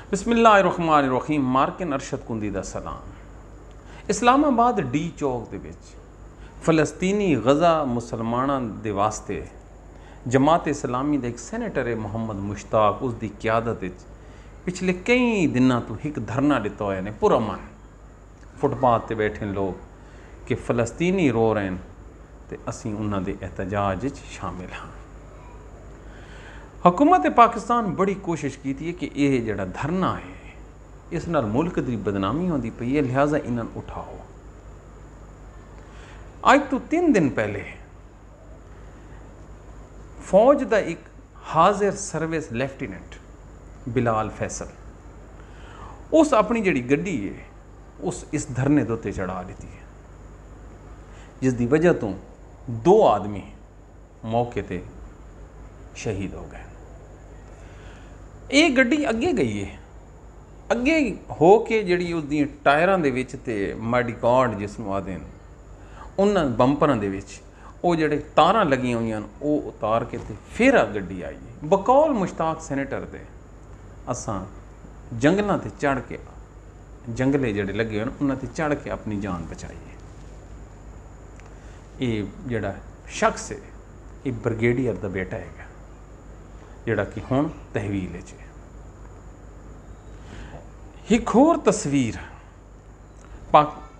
बिस्मिल्लाहिर्रहमानिर्रहीम। मार्किन अरशद कुंदी दा सलाम। इस्लामाबाद डी चौक दे विच फलस्तीनी गज़ा मुसलमानां दे वास्ते जमात इस्लामी दा एक सैनेटर है मोहम्मद मुश्ताक, उसकी क्यादत पिछले कई दिनों तो एक धरना दिता हुआ ने पुरअमन फुटपाथ पर बैठे लोग कि फलस्तीनी रो रहे हैं तो असी उन्हां दे एहतजाज शामिल हाँ। हुकूमत पाकिस्तान बड़ी कोशिश की है कि यह जड़ा धरना है इस नाल मुल्क की बदनामी होती पई है, लिहाजा इन्हें उठाओ। आज तो 3 दिन पहले फौज का एक हाजिर सर्विस लेफ्टिनेंट बिलाल फैसल उस अपनी जड़ी गड्डी है उस इस धरने के उत्ते चढ़ा दी है, जिसकी वजह तो 2 आदमी मौके पर शहीद हो गए। ये गड्डी अगे गई है, अगे हो के जी उसदी टायरां दे विच ते मैडिकॉर्ड जिसनों आदे उन्होंने बंपरां दे विच वो जड़े तारां लगियां हुई वो उतार के ते फिर आ गड्डी आई है। बकौल मुश्ताक सैनेटर दे असां जंगलों ते चढ़ के जंगले जड़े लगे हुए उन्होंने ते चढ़ के अपनी जान बचाई है। ये जड़ा शख्स है ये ब्रिगेडियर का बेटा है जड़ा कि हुण तहवील है। एक होर तस्वीर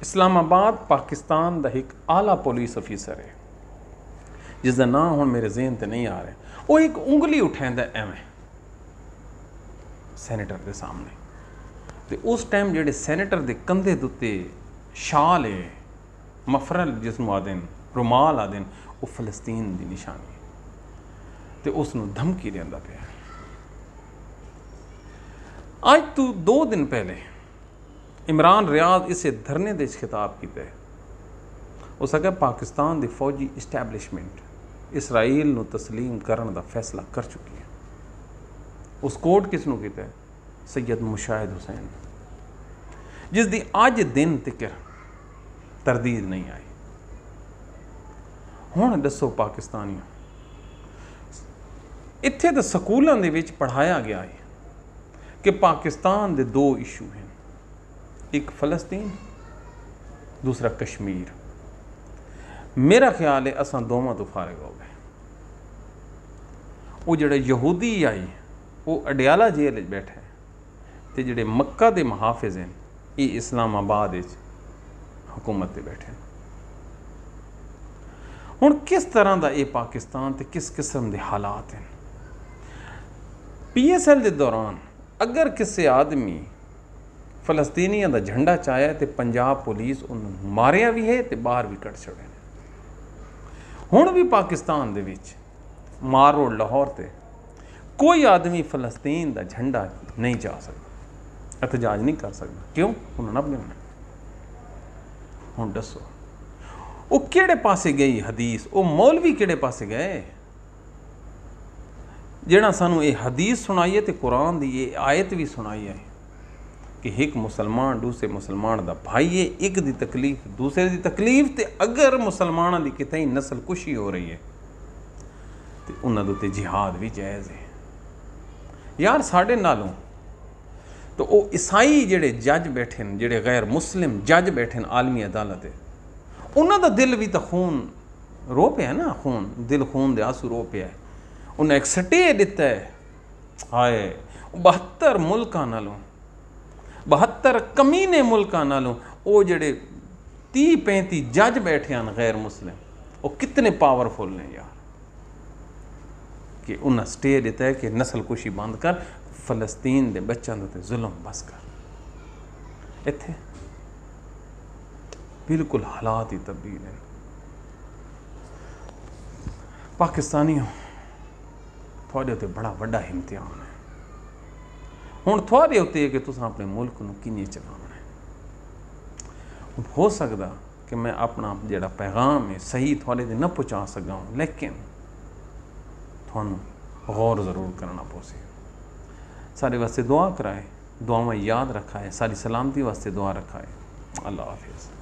इस्लामाबाद पाकिस्तान का एक आला पुलिस अफिसर है जिसका नाम हुण मेरे ज़हन ते नहीं आ रहा। वो एक उंगली उठांदा एवें सैनेटर के सामने तो उस टाइम जेडे सैनेटर के कंधे दे उत्ते शाल है मफरल जिसनों आदन रुमाल आदन वो फलस्तीन की निशानी तो उसनों धमकी देंदा पिया। आज तो 2 दिन पहले इमरान रियाज इसे धरने दे खिताब किया है। उस अगर पाकिस्तान की फौजी इस्टैबलिशमेंट इसराइल नूं तस्लीम करने का फैसला कर चुकी है। उस कोर्ट किसनों किया है? सैयद मुशाहिद हुसैन, जिसकी अज दिन तक तरदीद नहीं आई। हुण दसो पाकिस्तानियों, इत्थे तो स्कूलों दे विच पढ़ाया गया है कि पाकिस्तान के 2 इशू हैं, एक फ़लस्तीन दूसरा कश्मीर। मेरा ख्याल है असां दोवां तो फारिग हो गए। वो जड़े यहूदी आई वो अडियाला जेल बैठे हैं तो जड़े मक्का के मुहाफिज हैं ये इस्लामाबाद हुकूमत से बैठे हैं। हुण किस तरह का ये पाकिस्तान ते किस किस्म के हालात हैं। PSL के दौरान अगर किसी आदमी फलस्तीनियों का झंडा चाया तो पंजाब पुलिस उन्होंने मारिया भी है तो बाहर भी कट छड़े। हुण भी पाकिस्तान दे विच मार रोड लाहौर ते कोई आदमी फलस्तीन का झंडा नहीं चाह सकता, एहतजाज नहीं कर सकता। क्यों? उन्होंने अपने हुण दसो वो किहड़े पासे गई हदीस, वो मौलवी किहड़े पासे गए जिहड़ा सानू ये हदीस सुनाई है तो कुरान की ये आयत भी सुनाई है कि एक मुसलमान दूसरे मुसलमान का भाई है, एक दी तकलीफ दूसरे की तकलीफ। तो अगर मुसलमानों की कितनी नस्ल कुशी हो रही है तो उन्होंने उत्ते जिहाद भी जायज़ है। यार साढ़े नालों तो वो ईसाई जिहड़े जज बैठे हैं, जिहड़े गैर मुस्लिम जज बैठे हैं आलमी अदालत, उन्हों का दिल भी तो खून रो पिया ना, खून दिल खून दे आंसू रो पिया। उन्हें एक स्टे दिता है हाय 72 मुल्कां नालों 72 कमीने मुल्कां नालों वो जड़े 30-35 जज बैठे हैं गैर मुस्लिम, वो कितने पावरफुल ने यार कि उन्हें स्टे दिता है कि नस्ल कुशी बंद कर, फलस्तीन के बच्चों के जुल्म बस कर। इत्थे बिल्कुल हालात ही तब्दील हैं। पाकिस्तानियों थोड़े उत्ते बड़ा वड्डा इम्तिहान है। हुण थोड़े उत्ते है कि तुसां अपने मुल्क नूं किवें चलाउणा है। हो सकता कि मैं अपना जिहड़ा पैगाम है सही थोड़े दे न पहुँचा सकां, लेकिन थानूं गौर ज़रूर करना पोसे। सारे वास्ते दुआ कराए, दुआवां याद रखा है, सारी सलामती वास्ते दुआ रखा है। अल्लाह हाफिज़।